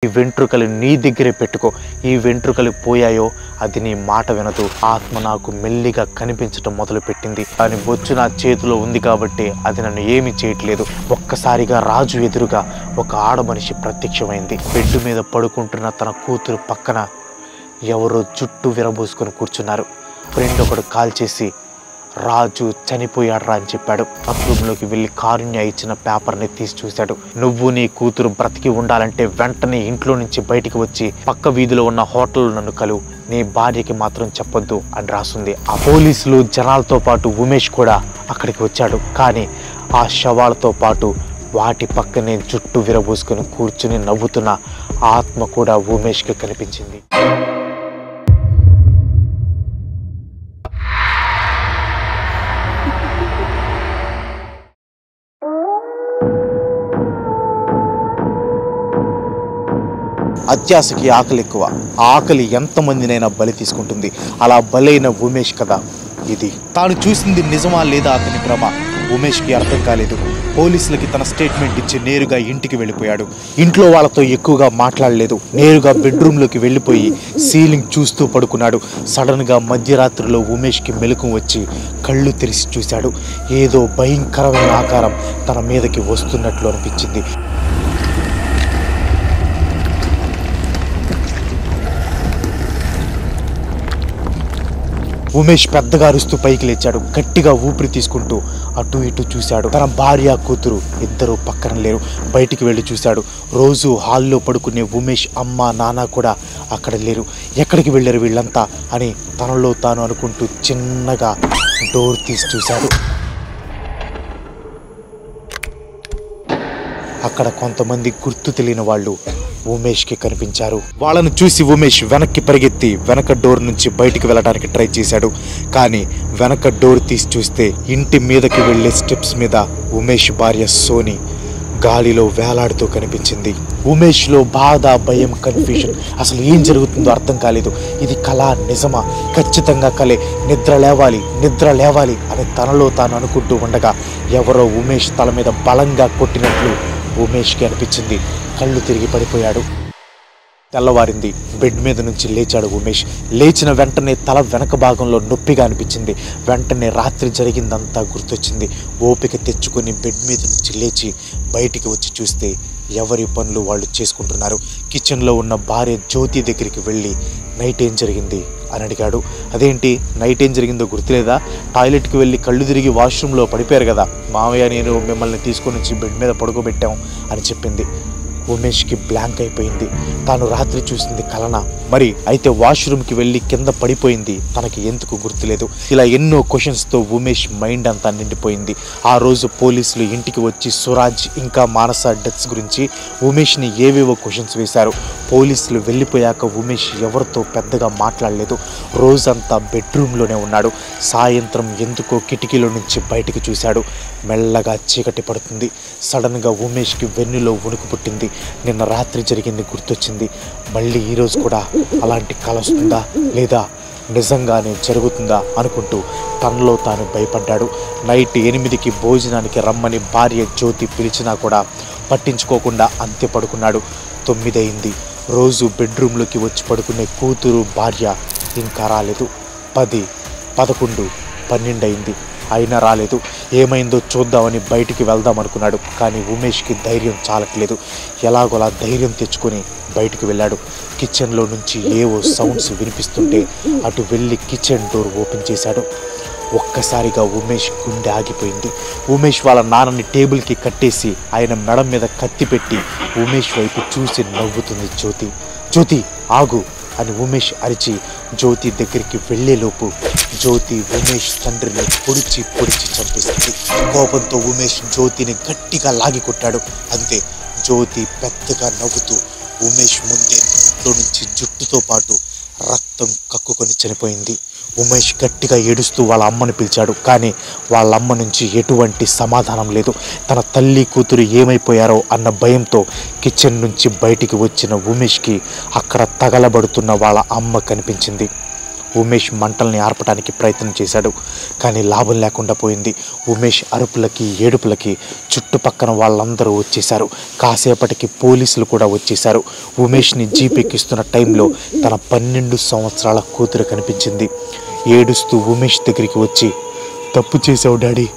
ఈ వెంట్రుకలు నీ దగ్గరే పెట్టుకో. ఈ వెంట్రుకలు పోయాయో అది నీ మాట వినదు. ఆత్మ నాకు మెల్లిగా కనిపించటం మొదలుపెట్టింది. దాని బొచ్చు నా చేతిలో ఉంది కాబట్టి అది నన్ను ఏమీ చేయట్లేదు. ఒక్కసారిగా రాజు ఎదురుగా ఒక ఆడమనిషి ప్రత్యక్షమైంది. బెడ్ మీద పడుకుంటున్న తన కూతురు పక్కన ఎవరో జుట్టు విరబోసుకొని కూర్చున్నారు. ఫ్రెండ్ ఒకడు కాల్ చేసి రాజు చనిపోయాడ్రా అని చెప్పాడు. బాత్రూంలోకి వెళ్ళి కారుణ్య ఇచ్చిన పేపర్ని తీసి చూశాడు. నువ్వు నీ కూతురు బ్రతికి ఉండాలంటే వెంటనే ఇంట్లో నుంచి బయటికి వచ్చి పక్క వీధిలో ఉన్న హోటల్లో నన్ను కలువు, నీ భార్యకి మాత్రం చెప్పొద్దు అని రాసుంది. ఆ పోలీసులు జనాలతో పాటు ఉమేష్ కూడా అక్కడికి వచ్చాడు. కానీ ఆ శవాలతో పాటు వాటి పక్కనే జుట్టు విరబోసుకొని కూర్చుని నవ్వుతున్న ఆత్మ కూడా ఉమేష్కి కనిపించింది. అత్యాశకి ఆకలి ఎక్కువ. ఆకలి ఎంతమందినైనా బలి తీసుకుంటుంది. అలా బలైన ఉమేష్ కథ ఇది. తాను చూసింది నిజమా లేదా అతని భ్రమ ఉమేష్కి అర్థం కాలేదు. పోలీసులకి తన స్టేట్మెంట్ ఇచ్చి నేరుగా ఇంటికి వెళ్ళిపోయాడు. ఇంట్లో వాళ్ళతో ఎక్కువగా మాట్లాడలేదు. నేరుగా బెడ్రూమ్లోకి వెళ్ళిపోయి సీలింగ్ చూస్తూ పడుకున్నాడు. సడన్గా మధ్యరాత్రిలో ఉమేష్కి మెలకువ వచ్చి కళ్ళు తెరిచి చూశాడు. ఏదో భయంకరమైన ఆకారం తన మీదకి వస్తున్నట్లు అనిపించింది. ఉమేష్ పెద్దగా అరుస్తూ పైకి లేచాడు. గట్టిగా ఊపిరి తీసుకుంటూ అటు ఇటు చూశాడు. తన భార్య కూతురు ఇద్దరు పక్కన లేరు. బయటికి వెళ్ళి చూశాడు. రోజు హాల్లో పడుకునే ఉమేష్ అమ్మ నాన్న కూడా అక్కడ లేరు. ఎక్కడికి వెళ్ళారు వీళ్ళంతా అని తనలో తాను అనుకుంటూ చిన్నగా డోర్ తీసి చూశాడు. అక్కడ కొంతమంది గుర్తు తెలియని వాళ్ళు ఉమేష్కి కనిపించారు. వాళ్ళను చూసి ఉమేష్ వెనక్కి పరిగెత్తి వెనక డోర్ నుంచి బయటికి వెళ్ళడానికి ట్రై చేశాడు. కానీ వెనక డోర్ తీసి చూస్తే ఇంటి మీదకి వెళ్ళే స్టెప్స్ మీద ఉమేష్ భార్య సోని గాలిలో వేలాడుతూ కనిపించింది. ఉమేష్లో బాధ, భయం, కన్ఫ్యూజన్. అసలు ఏం జరుగుతుందో అర్థం కాలేదు. ఇది కళ, నిజమా? ఖచ్చితంగా కలే. నిద్ర లేవాలి అని తనలో తాను అనుకుంటూ ఉండగా ఎవరో ఉమేష్ తల మీద బలంగా కొట్టినట్లు ఉమేష్కి అనిపించింది. కళ్ళు తిరిగి పడిపోయాడు. తెల్లవారింది. బెడ్ మీద నుంచి లేచాడు ఉమేష్. లేచిన వెంటనే తల వెనక భాగంలో నొప్పిగా అనిపించింది. వెంటనే రాత్రి జరిగిందంతా గుర్తొచ్చింది. ఓపిక తెచ్చుకొని బెడ్ మీద నుంచి లేచి బయటికి వచ్చి చూస్తే ఎవరి పనులు వాళ్ళు చేసుకుంటున్నారు. కిచెన్లో ఉన్న భార్య జ్యోతి దగ్గరికి వెళ్ళి నైట్ ఏం జరిగింది అని అడిగాడు. అదేంటి నైట్ ఏం జరిగిందో గుర్తులేదా? టాయిలెట్కి వెళ్ళి కళ్ళు తిరిగి వాష్రూమ్లో పడిపోయారు కదా, మామయ్య నేను మిమ్మల్ని తీసుకొని వచ్చి బెడ్ మీద పడుకోబెట్టాం అని చెప్పింది. ఉమేష్కి బ్లాంక్ అయిపోయింది. తాను రాత్రి చూసింది కలనా? మరి అయితే వాష్రూమ్కి వెళ్ళి కింద పడిపోయింది తనకి ఎందుకు గుర్తులేదు? ఇలా ఎన్నో క్వశ్చన్స్తో ఉమేష్ మైండ్ అంతా నిండిపోయింది. ఆ రోజు పోలీసులు ఇంటికి వచ్చి సురాజ్ ఇంకా మానస డెత్స్ గురించి ఉమేష్ని ఏవేవో క్వశ్చన్స్ వేశారు. పోలీసులు వెళ్ళిపోయాక ఉమేష్ ఎవరితో పెద్దగా మాట్లాడలేదు. రోజంతా బెడ్రూమ్లోనే ఉన్నాడు. సాయంత్రం ఎందుకో కిటికీలో నుంచి బయటికి చూశాడు. మెల్లగా చీకటి పడుతుంది. సడన్గా ఉమేష్కి వెన్నులో వణుకు పుట్టింది. నిన్న రాత్రి జరిగింది గుర్తొచ్చింది. మళ్ళీ ఈరోజు కూడా అలాంటి కల వస్తుందా లేదా నిజంగానే జరుగుతుందా అనుకుంటూ తనలో తాను భయపడ్డాడు. నైట్ 8కి భోజనానికి రమ్మని భార్య జ్యోతి పిలిచినా కూడా పట్టించుకోకుండా అంతే పడుకున్నాడు. 9 అయింది. రోజు బెడ్రూమ్లోకి వచ్చి పడుకునే కూతురు భార్య ఇంకా రాలేదు. 10, 11, 12 అయింది. అయినా రాలేదు. ఏమైందో చూద్దామని బయటికి వెళ్దాం అనుకున్నాడు. కానీ ఉమేష్కి ధైర్యం చాలట్లేదు. ఎలాగోలా ధైర్యం తెచ్చుకొని బయటికి వెళ్ళాడు. కిచెన్లో నుంచి ఏవో సౌండ్స్ వినిపిస్తుంటే అటు వెళ్ళి కిచెన్ డోర్ ఓపెన్ చేశాడు. ఒక్కసారిగా ఉమేష్ గుండె ఆగిపోయింది. ఉమేష్ వాళ్ళ నాన్నని టేబుల్కి కట్టేసి ఆయన మెడ మీద కత్తి పెట్టి ఉమేష్ వైపు చూసి నవ్వుతుంది జ్యోతి. జ్యోతి ఆగు అని ఉమేష్ అరిచి జ్యోతి దగ్గరికి వెళ్ళేలోపు జ్యోతి ఉమేష్ తండ్రిని పొడిచి చంపేసింది. కోపంతో ఉమేష్ జ్యోతిని గట్టిగా లాగి కొట్టాడు. అంతే. జ్యోతి పెద్దగా నవ్వుతూ ఉమేష్ ముందే నోట్లో నుంచి జుట్టుతో పాటు రక్తం కక్కుకొని చనిపోయింది. ఉమేష్ గట్టిగా ఏడుస్తూ వాళ్ళ అమ్మను పిలిచాడు. కానీ వాళ్ళ అమ్మ నుంచి ఎటువంటి సమాధానం లేదు. తన తల్లి కూతురు ఏమైపోయారో అన్న భయంతో కిచెన్ నుంచి బయటికి వచ్చిన ఉమేష్కి అక్కడ తగలబడుతున్న వాళ్ళ అమ్మ కనిపించింది. ఉమేష్ మంటల్ని ఆర్పడానికి ప్రయత్నం చేశాడు. కానీ లాభం లేకుండా పోయింది. ఉమేష్ అరుపులకి ఏడుపులకి చుట్టుపక్కన వాళ్ళందరూ వచ్చేశారు. కాసేపటికి పోలీసులు కూడా వచ్చేశారు. ఉమేష్ని జీప్ ఎక్కిస్తున్న టైంలో తన 12 సంవత్సరాల కూతురు కనిపించింది. ఏడుస్తూ ఉమేష్ దగ్గరికి వచ్చి, తప్పు చేసావు డాడీ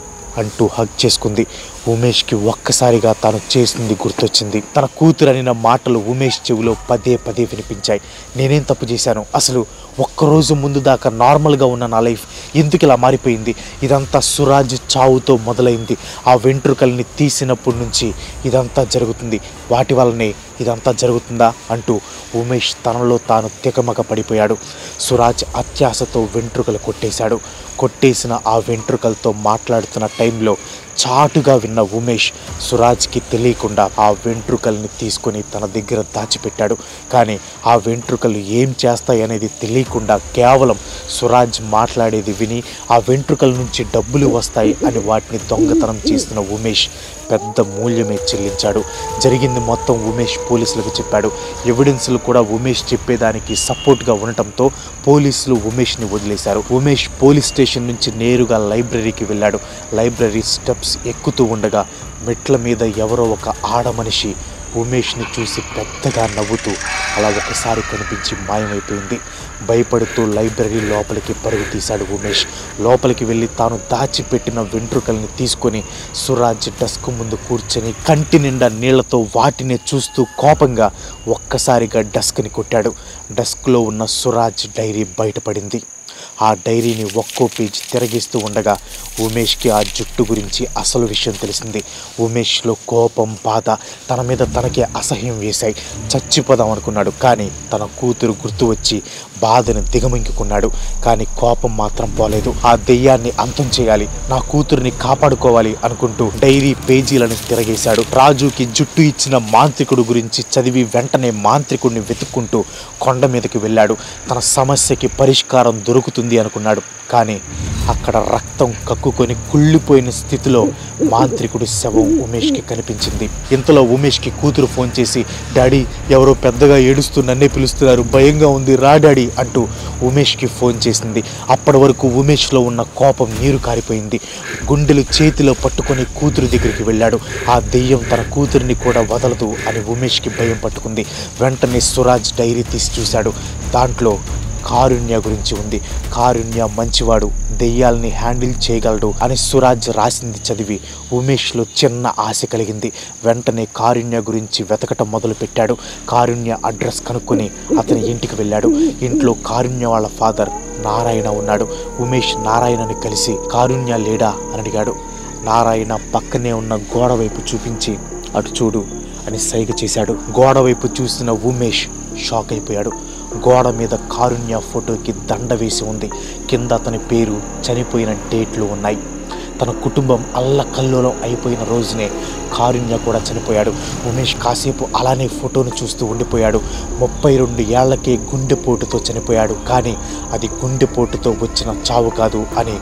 అంటూ హగ్ చేసుకుంది. ఉమేష్కి ఒక్కసారిగా తాను చేసింది గుర్తొచ్చింది. తన కూతురు అనిన మాటలు ఉమేష్ చెవిలో పదే పదే వినిపించాయి. నేనేం తప్పు చేశాను? అసలు ఒక్కరోజు ముందు దాకా నార్మల్గా ఉన్న నా లైఫ్ ఎందుకు ఇలా మారిపోయింది? ఇదంతా సురాజ్ చావుతో మొదలైంది. ఆ వెంట్రుకల్ని తీసినప్పటి నుంచి ఇదంతా జరుగుతుంది. వాటి వల్లనే ఇదంతా జరుగుతుందా అంటూ ఉమేష్ తనలో తాను తికమక పడిపోయాడు. సురాజ్ అత్యాశతో వెంట్రుకలు కొట్టేశాడు. కొట్టేసిన ఆ వెంట్రుకలతో మాట్లాడుతున్న టైంలో చాటుగా విన్న ఉమేష్ సురాజ్కి తెలియకుండా ఆ వెంట్రుకల్ని తీసుకొని తన దగ్గర దాచిపెట్టాడు. కానీ ఆ వెంట్రుకలు ఏం చేస్తాయి అనేది తెలియకుండా కేవలం సురాజ్ మాట్లాడేది విని ఆ వెంట్రుకల నుంచి డబ్బులు వస్తాయి అని వాటిని దొంగతనం చేసిన ఉమేష్ పెద్ద మూల్యమే చెల్లించాడు. జరిగింది మొత్తం ఉమేష్ పోలీసులకు చెప్పాడు. ఎవిడెన్స్లు కూడా ఉమేష్ చెప్పేదానికి సపోర్ట్గా ఉండటంతో పోలీసులు ఉమేష్ని వదిలేశారు. ఉమేష్ పోలీస్ స్టేషన్ నుంచి నేరుగా లైబ్రరీకి వెళ్ళాడు. లైబ్రరీ స్టెప్స్ ఎక్కుతూ ఉండగా మెట్ల మీద ఎవరో ఒక ఆడమనిషి ఉమేష్ని చూసి పెద్దగా నవ్వుతూ అలా ఒకసారి కనిపించి మాయమైపోయింది. భయపడుతూ లైబ్రరీ లోపలికి పరుగు తీశాడు ఉమేష్. లోపలికి వెళ్ళి తాను దాచిపెట్టిన వెంట్రుకల్ని తీసుకొని సురాజ్ డెస్క్ ముందు కూర్చొని కంటి నిండా నీళ్లతో వాటినే చూస్తూ కోపంగా ఒక్కసారిగా డెస్క్ని కొట్టాడు. డెస్క్లో ఉన్న సురాజ్ డైరీ బయటపడింది. ఆ డైరీని ఒక్కో పేజ్ తిరగిస్తూ ఉండగా ఉమేష్కి ఆ జుట్టు గురించి అసలు విషయం తెలిసింది. ఉమేష్లో కోపం, బాధ, తన మీద తనకే అసహ్యం వేశాయి. చచ్చిపోదాం అనుకున్నాడు. కానీ తన కూతురు గుర్తు వచ్చి బాధను దిగమింగుకున్నాడు. కానీ కోపం మాత్రం పోలేదు. ఆ దెయ్యాన్ని అంతం చేయాలి, నా కూతురిని కాపాడుకోవాలి అనుకుంటూ డైరీ పేజీలను తిరగేశాడు. రాజుకి జుట్టు ఇచ్చిన మాంత్రికుడు గురించి చదివి వెంటనే మాంత్రికుడిని వెతుక్కుంటూ కొండ మీదకి వెళ్ళాడు. తన సమస్యకి పరిష్కారం దొరుకుతుంది అనుకున్నాడు. కానీ అక్కడ రక్తం కక్కుకొని కుళ్ళిపోయిన స్థితిలో మాంత్రికుడి శవం ఉమేష్కి కనిపించింది. ఇంతలో ఉమేష్కి కూతురు ఫోన్ చేసి, డాడీ ఎవరో పెద్దగా ఏడుస్తూ నన్నే పిలుస్తున్నారు, భయంగా ఉంది, రా డాడీ అంటూ ఉమేష్కి ఫోన్ చేసింది. అప్పటి వరకు ఉమేష్లో ఉన్న కోపం నీరు కారిపోయింది. గుండెలు చేతిలో పట్టుకొని కూతురు దగ్గరికి వెళ్ళాడు. ఆ దెయ్యం తన కూతురిని కూడా వదలదు అని ఉమేష్కి భయం పట్టుకుంది. వెంటనే సురాజ్ డైరీ తీసి చూశాడు. దాంట్లో కారుణ్య గురించి ఉంది. కారుణ్య మంచివాడు, దెయ్యాల్ని హ్యాండిల్ చేయగలడు అని సురాజ్ రాసింది చదివి ఉమేష్లో చిన్న ఆశ కలిగింది. వెంటనే కారుణ్య గురించి వెతకటం మొదలు పెట్టాడు. కారుణ్య అడ్రస్ కనుక్కొని అతని ఇంటికి వెళ్ళాడు. ఇంట్లో కారుణ్య వాళ్ళ ఫాదర్ నారాయణ ఉన్నాడు. ఉమేష్ నారాయణని కలిసి కారుణ్య లేడా అని అడిగాడు. నారాయణ పక్కనే ఉన్న గోడ వైపు చూపించి అటు చూడు అని సైగ చేశాడు. గోడ వైపు చూసిన ఉమేష్ షాక్ అయిపోయాడు. గోడ మీద కారుణ్య ఫోటోకి దండ వేసి ఉంది. కింద అతని పేరు, చనిపోయిన డేట్లు ఉన్నాయి. తన కుటుంబం అల్లకల్లోలం అయిపోయిన రోజునే కారుణ్య కూడా చనిపోయాడు. ఉమేష్ కాసేపు అలానే ఫోటోను చూస్తూ ఉండిపోయాడు. 32 ఏళ్లకే గుండెపోటుతో చనిపోయాడు. కానీ అది గుండెపోటుతో వచ్చిన చావు కాదు అని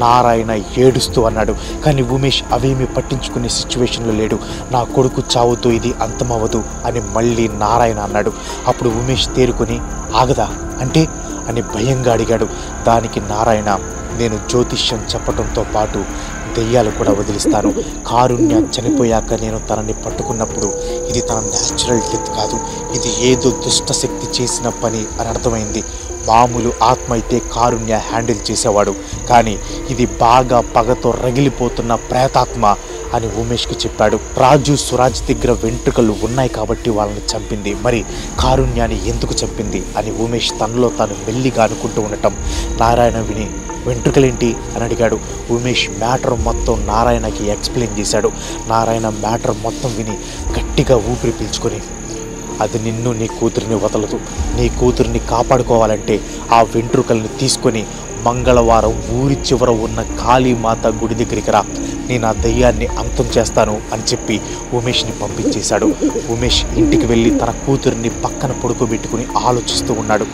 నారాయణ ఏడుస్తూ అన్నాడు. కానీ ఉమేష్ అవేమీ పట్టించుకునే సిచ్యువేషన్లో లేడు. నా కొడుకు చావుతో ఇది అంతమవ్వదు అని మళ్ళీ నారాయణ అన్నాడు. అప్పుడు ఉమేష్ తేరుకొని, ఆగదా అంటే అని భయంగా అడిగాడు. దానికి నారాయణ, నేను జ్యోతిష్యం చెప్పడంతో పాటు దెయ్యాలు కూడా వదిలిస్తాను. కారుణ్య చనిపోయాక నేను తనని పట్టుకున్నప్పుడు ఇది తన న్యాచురల్ డెత్ కాదు, ఇది ఏదో దుష్టశక్తి చేసిన పని అని అర్థమైంది. మామూలు ఆత్మ అయితే కారుణ్య హ్యాండిల్ చేసేవాడు, కానీ ఇది బాగా పగతో రగిలిపోతున్న ప్రేతాత్మ అని ఉమేష్కి చెప్పాడు. రాజు సురాజ్ దగ్గర వెంట్రుకలు ఉన్నాయి కాబట్టి వాళ్ళని చంపింది, మరి కారుణ్యాన్ని ఎందుకు చంపింది అని ఉమేష్ తనలో తాను మెల్లిగా అనుకుంటూ ఉండటం నారాయణ విని, వెంట్రుకలేంటి అని అడిగాడు. ఉమేష్ మ్యాటర్ మొత్తం నారాయణకి ఎక్స్ప్లెయిన్ చేశాడు. నారాయణ మ్యాటర్ మొత్తం విని గట్టిగా ఊపిరి పీల్చుకొని, అది నిన్ను, నీ కూతురిని వదలదు. నీ కూతురిని కాపాడుకోవాలంటే ఆ వెంట్రుకల్ని తీసుకొని మంగళవారం ఊరి చివర ఉన్న కాళీమాత గుడి దగ్గరికి రా. నేను ఆ దయ్యాన్ని అంతం చేస్తాను అని చెప్పి ఉమేష్ని పంపించేశాడు. ఉమేష్ ఇంటికి వెళ్ళి తన కూతురిని పక్కన పడుకోబెట్టుకుని ఆలోచిస్తూ ఉన్నాడు.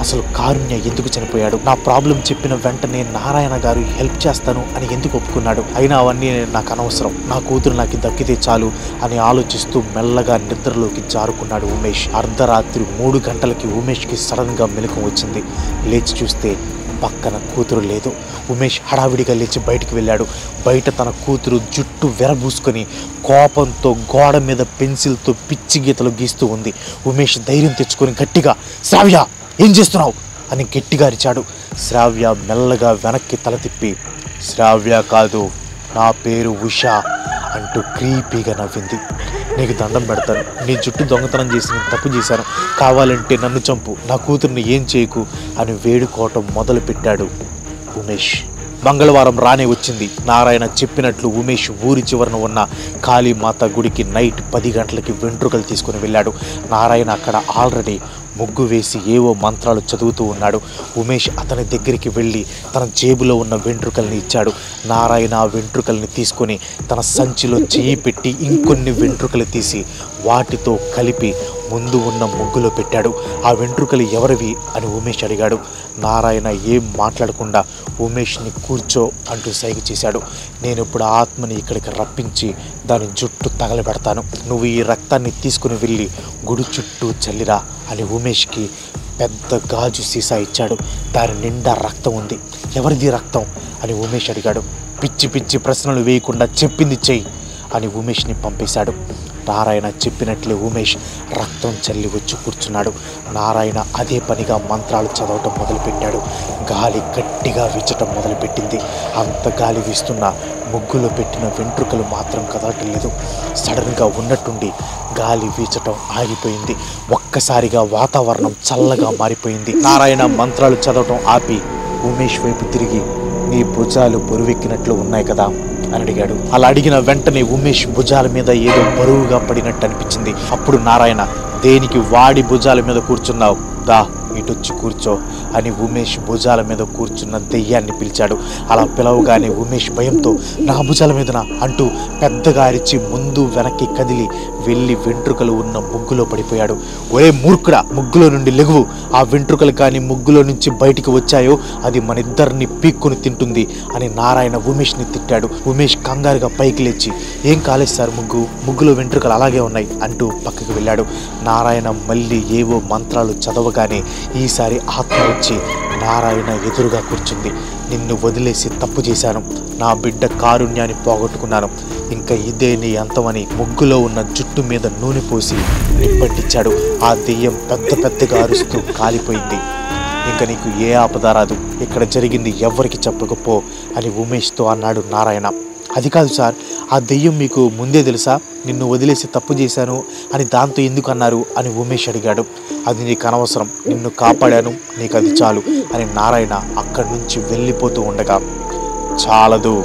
అసలు కారుణ్య ఎందుకు చనిపోయాడు? నా ప్రాబ్లం చెప్పిన వెంటనే నారాయణ గారు హెల్ప్ చేస్తాను అని ఎందుకు ఒప్పుకున్నాడు? అయినా అవన్నీ నాకు అనవసరం, నా కూతురు నాకు దక్కితే చాలు అని ఆలోచిస్తూ మెల్లగా నిద్రలోకి జారుకున్నాడు ఉమేష్. అర్ధరాత్రి 3 గంటలకి ఉమేష్కి సడన్గా మెలకువ వచ్చింది. లేచి చూస్తే పక్కన కూతురు లేదు. ఉమేష్ హడావిడిగా లేచి బయటికి వెళ్ళాడు. బయట తన కూతురు జుట్టు విరబూసుకొని కోపంతో గోడ మీద పెన్సిల్తో పిచ్చి గీతలు గీస్తూ ఉంది. ఉమేష్ ధైర్యం తెచ్చుకొని గట్టిగా, శ్రావ్య ఏం చేస్తున్నావు అని గట్టిగా అరిచాడు. శ్రావ్య మెల్లగా వెనక్కి తల తిప్పి, శ్రావ్య కాదు, నా పేరు ఉషా అంటూ క్రీపీగా నవ్వింది. నీకు దండం పెడతాను, నీ జుట్టు దొంగతనం చేసి నేను తప్పు చేశాను, కావాలంటే నన్ను చంపు, నా కూతుర్ని ఏం చేయకు అని వేడుకోవటం మొదలుపెట్టాడు ఉమేష్. మంగళవారం రానే వచ్చింది. నారాయణ చెప్పినట్లు ఉమేష్ ఊరి చివరన ఉన్న కాళీమాత గుడికి నైట్ 10 గంటలకి వెంట్రుకలు తీసుకుని వెళ్ళాడు. నారాయణ అక్కడ ఆల్రెడీ ముగ్గు వేసి ఏవో మంత్రాలు చదువుతూ ఉన్నాడు. ఉమేష్ అతని దగ్గరికి వెళ్ళి తన జేబులో ఉన్న వెంట్రుకల్ని ఇచ్చాడు. నారాయణ ఆ వెంట్రుకల్ని తీసుకొని తన సంచిలో చెయ్యి పెట్టి ఇంకొన్ని వెంట్రుకలు తీసి వాటితో కలిపి ముందు ఉన్న ముగ్గులో పెట్టాడు. ఆ వెంట్రుకలు ఎవరివి అని ఉమేష్ అడిగాడు. నారాయణ ఏం మాట్లాడకుండా ఉమేష్ని కూర్చో అంటూ సైగ చేశాడు. నేను ఇప్పుడు ఆత్మని ఇక్కడికి రప్పించి దాని జుట్టు తగలబెడతాను, నువ్వు ఈ రక్తాన్ని తీసుకుని వెళ్ళి గుడి చుట్టూ చల్లిరా అని ఉమేష్కి పెద్ద గాజు సీసా ఇచ్చాడు. దాని నిండా రక్తం ఉంది. ఎవరిది రక్తం అని ఉమేష్ అడిగాడు. పిచ్చి పిచ్చి ప్రశ్నలు వేయకుండా చెప్పింది చెయ్యి అని ఉమేష్ని పంపేశాడు. నారాయణ చెప్పినట్లే ఉమేష్ రక్తం చల్లి వచ్చి కూర్చున్నాడు. నారాయణ అదే పనిగా మంత్రాలు చదవటం మొదలుపెట్టాడు. గాలి గట్టిగా వీచటం మొదలుపెట్టింది. అంత గాలి వీస్తున్నా ముగ్గులో పెట్టిన వెంట్రుకలు మాత్రం కదలటం లేదు. సడన్గా ఉన్నట్టుండి గాలి వీచటం ఆగిపోయింది. ఒక్కసారిగా వాతావరణం చల్లగా మారిపోయింది. నారాయణ మంత్రాలు చదవటం ఆపి ఉమేష్ వైపు తిరిగి, నీ భుజాలు బరువెక్కినట్లు ఉన్నాయి కదా అని అడిగాడు. అలా అడిగిన వెంటనే ఉమేష్ భుజాల మీద ఏదో బరువుగా పడినట్టు అనిపించింది. అప్పుడు నారాయణ, దేనికి వాడి భుజాల మీద కూర్చున్నావు, దా ఇటొచ్చి కూర్చో అని ఉమేష్ భుజాల మీద కూర్చున్న దెయ్యాన్ని పిలిచాడు. అలా పిలవగానే ఉమేష్ భయంతో నా భుజాల మీదనా అంటూ పెద్దగా అరిచి ముందు వెనక్కి కదిలి వెళ్ళి వెంట్రుకలు ఉన్న ముగ్గులో పడిపోయాడు. ఒరే మూర్ఖుడా, ముగ్గులో నుండి లెగువు, ఆ వెంట్రుకలు కానీ ముగ్గులో నుంచి బయటికి వచ్చాయో అది మన ఇద్దరిని పీక్కుని తింటుంది అని నారాయణ ఉమేష్ని తిట్టాడు. ఉమేష్ కంగారుగా పైకి లేచి, ఏం కాలేదు సార్, ముగ్గులో వెంట్రుకలు అలాగే ఉన్నాయి అంటూ పక్కకి వెళ్ళాడు. నారాయణ మళ్ళీ ఏవో మంత్రాలు చదవగానే ఈసారి ఆత్మ వచ్చి నారాయణ ఎదురుగా కూర్చుంది. నిన్ను వదిలేసి తప్పు చేశాను, నా బిడ్డ కారుణ్యాన్ని పోగొట్టుకున్నాను, ఇంకా ఇదే నీ అంతమని ముగ్గులో ఉన్న జుట్టు మీద నూనె పోసి నిప్పంటించాడు. ఆ దెయ్యం పెద్దగా అరుస్తూ కాలిపోయింది. ఇంకా నీకు ఏ ఆపద రాదు, ఇక్కడ జరిగింది ఎవరికి చెప్పకపో అని ఉమేష్తో అన్నాడు నారాయణ. అది కాదు సార్, ఆ దెయ్యం మీకు ముందే తెలుసా, నిన్ను వదిలేసి తప్పు చేశాను అని దాంతో ఎందుకు అన్నారు అని ఉమేష్ అడిగాడు. అది నీకు అనవసరం, నిన్ను కాపాడాను, నీకు అది చాలు అని నారాయణ అక్కడి నుంచి వెళ్ళిపోతూ ఉండగా, చాలదు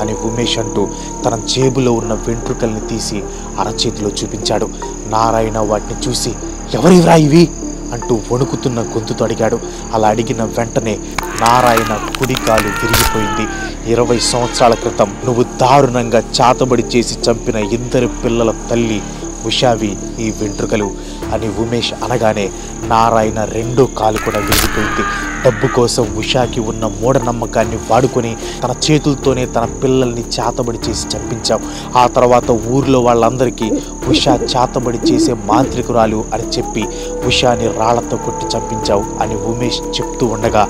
అని ఉమేష్ అంటూ తన జేబులో ఉన్న వెంట్రుకల్ని తీసి అరచేతిలో చూపించాడు. నారాయణ వాటిని చూసి, ఎవరివిరా ఇవి అంటూ వణుకుతున్న గొంతుతో అడిగాడు. అలా అడిగిన వెంటనే నారాయణ కుడి కాలు విరిగిపోయింది. 20 సంవత్సరాల క్రితం నువ్వు దారుణంగా చాతబడి చేసి చంపిన 2 పిల్లల తల్లి ఉషావి ఈ వెంట్రుకలు అని ఉమేష్ అనగానే నారాయణ 2వ కాలు కూడా విరిగిపోయింది. డబ్బు కోసం ఉషాకి ఉన్న మూఢనమ్మకాన్ని వాడుకొని తన చేతులతోనే తన పిల్లల్ని చాతబడి చేసి చంపించావు. ఆ తర్వాత ఊర్లో వాళ్ళందరికీ ఉషా చాతబడి చేసే మాంత్రికురాలు అని చెప్పి ఉషాని రాళ్లతో కొట్టి చంపించావు అని ఉమేష్ చెప్తూ ఉండగా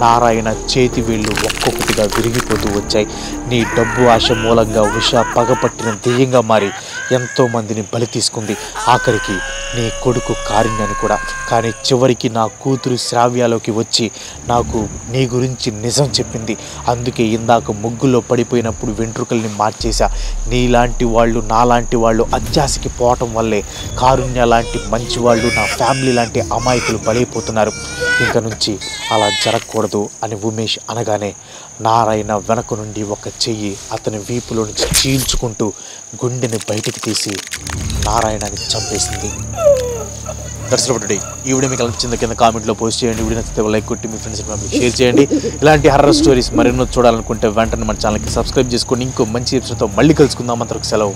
నారాయణ చేతి వేళ్ళు ఒక్కొక్కటిగా విరిగిపోతూ వచ్చాయి. నీ డబ్బు ఆశ మూలంగా ఉషా పగపట్టిన దెయ్యంగా మారి ఎంతోమందిని బలి తీసుకుంది. ఆఖరికి నీ కొడుకు కారుణ్యాన్ని కూడా. కానీ చివరికి నా కూతురు శ్రావ్యాలోకి వచ్చి నాకు నీ గురించి నిజం చెప్పింది. అందుకే ఇందాక ముగ్గులో పడిపోయినప్పుడు వెంట్రుకల్ని మార్చేశా. నీలాంటి వాళ్ళు నాలాంటి వాళ్ళు అత్యాశకి పోవటం వల్లే కారుణ్య లాంటి మంచి వాళ్ళు నా ఫ్యామిలీ లాంటి అమాయకులు బలైపోతున్నారు. ఇంక నుంచి అలా జరగకూడదు అని ఉమేష్ అనగానే నారాయణ వెనక నుండి ఒక చెయ్యి అతని వీపులో నుంచి చీల్చుకుంటూ గుండెని బయటికి తీసి నారాయణని చంపేసింది. That's for today. ఈ వీడియో మీకు నచ్చింది కింద కామెంట్లో పోస్ట్ చేయండి. వీడియో నచ్చితే లైక్ కొట్టి మీ ఫ్రెండ్స్ ఫ్యామిలీ షేర్ చేయండి. ఇలాంటి హర్రర్ స్టోరీస్ మరెన్నో చూడాలనుకుంటే వెంటనే మన ఛానల్కి సబ్స్క్రైబ్ చేసుకోండి. ఇంకో మంచి ఎపిసోడ్తో మళ్ళీ కలుసుకుందాం. అంతవరకు సెలవు.